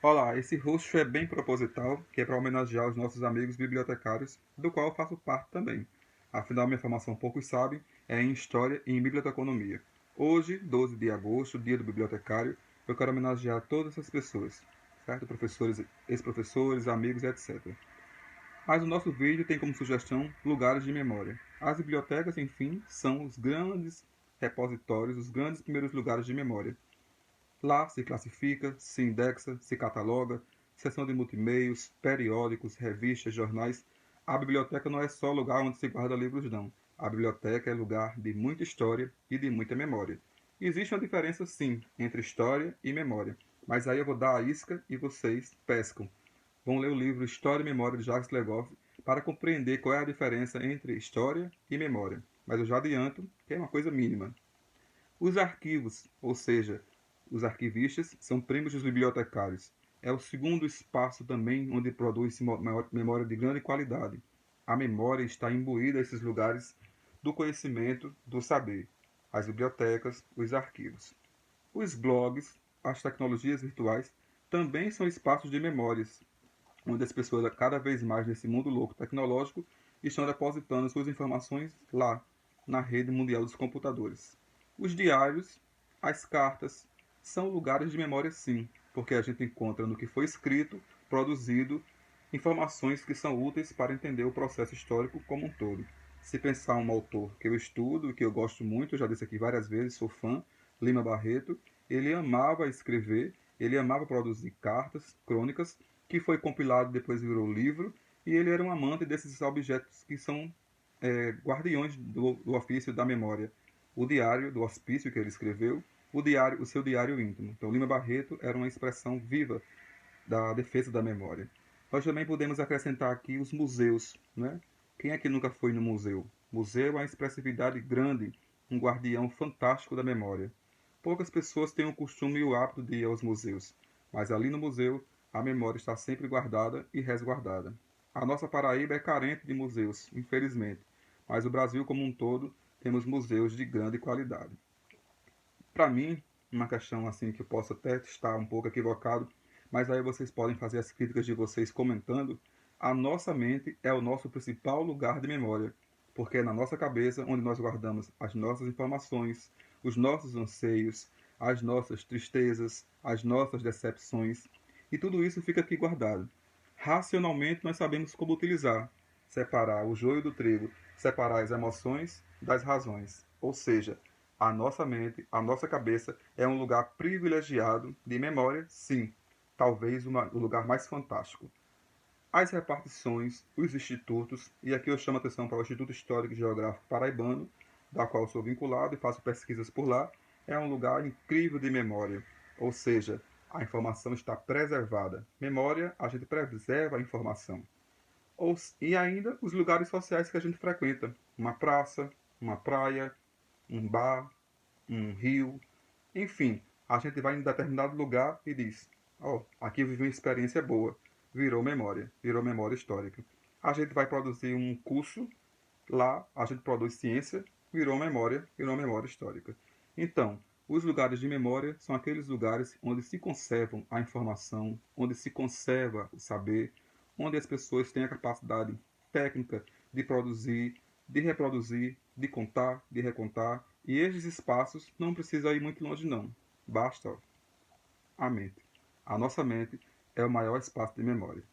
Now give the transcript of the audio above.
Olá, esse roxo é bem proposital, que é para homenagear os nossos amigos bibliotecários, do qual eu faço parte também. Afinal, minha formação, poucos sabem, é em História e em Biblioteconomia. Hoje, 12 de agosto, dia do bibliotecário, eu quero homenagear todas essas pessoas, certo? Professores, ex-professores, amigos, etc. Mas o nosso vídeo tem como sugestão lugares de memória. As bibliotecas, enfim, são os grandes repositórios, os grandes primeiros lugares de memória. Lá se classifica, se indexa, se cataloga, seção de multimeios, periódicos, revistas, jornais. A biblioteca não é só lugar onde se guarda livros, não. A biblioteca é lugar de muita história e de muita memória. Existe uma diferença, sim, entre história e memória. Mas aí eu vou dar a isca e vocês pescam. Vão ler o livro História e Memória de Jacques Legoff para compreender qual é a diferença entre história e memória. Mas eu já adianto que é uma coisa mínima. Os arquivos, ou seja, os arquivistas, são primos dos bibliotecários. É o segundo espaço também onde produz-se memória de grande qualidade. A memória está imbuída a esses lugares do conhecimento, do saber. As bibliotecas, os arquivos. Os blogs, as tecnologias virtuais, também são espaços de memórias, onde as pessoas, cada vez mais nesse mundo louco tecnológico, estão depositando suas informações lá, na rede mundial dos computadores. Os diários, as cartas, são lugares de memória, sim, porque a gente encontra no que foi escrito, produzido, informações que são úteis para entender o processo histórico como um todo. Se pensar um autor que eu estudo e que eu gosto muito, eu já disse aqui várias vezes, sou fã, Lima Barreto, ele amava escrever, ele amava produzir cartas, crônicas, que foi compilado depois virou livro, e ele era um amante desses objetos que são guardiões do ofício da memória. O diário do hospício que ele escreveu, o seu diário íntimo. Então, Lima Barreto era uma expressão viva da defesa da memória. Nós também podemos acrescentar aqui os museus, né? Quem é que nunca foi no museu? Museu é uma expressividade grande, um guardião fantástico da memória. Poucas pessoas têm o costume e o hábito de ir aos museus, mas ali no museu a memória está sempre guardada e resguardada. A nossa Paraíba é carente de museus, infelizmente, mas o Brasil como um todo temos museus de grande qualidade. Para mim, uma questão assim que eu posso até estar um pouco equivocado, mas aí vocês podem fazer as críticas de vocês comentando. A nossa mente é o nosso principal lugar de memória, porque é na nossa cabeça onde nós guardamos as nossas informações, os nossos anseios, as nossas tristezas, as nossas decepções, e tudo isso fica aqui guardado. Racionalmente nós sabemos como utilizar, separar o joio do trigo, separar as emoções das razões. Ou seja, a nossa mente, a nossa cabeça é um lugar privilegiado de memória, sim, talvez o lugar mais fantástico. As repartições, os institutos, e aqui eu chamo a atenção para o Instituto Histórico e Geográfico Paraibano, da qual sou vinculado e faço pesquisas por lá, é um lugar incrível de memória, ou seja, a informação está preservada. Memória, a gente preserva a informação. E ainda os lugares sociais que a gente frequenta, uma praça, uma praia, um bar, um rio, enfim, a gente vai em determinado lugar e diz: ó, oh, aqui eu vivi uma experiência boa, virou memória histórica. A gente vai produzir um curso, lá a gente produz ciência, virou memória histórica. Então, os lugares de memória são aqueles lugares onde se conservam a informação, onde se conserva o saber, onde as pessoas têm a capacidade técnica de produzir, de reproduzir, de contar, de recontar. E esses espaços não precisam ir muito longe, não. Basta a mente. A nossa mente é o maior espaço de memória.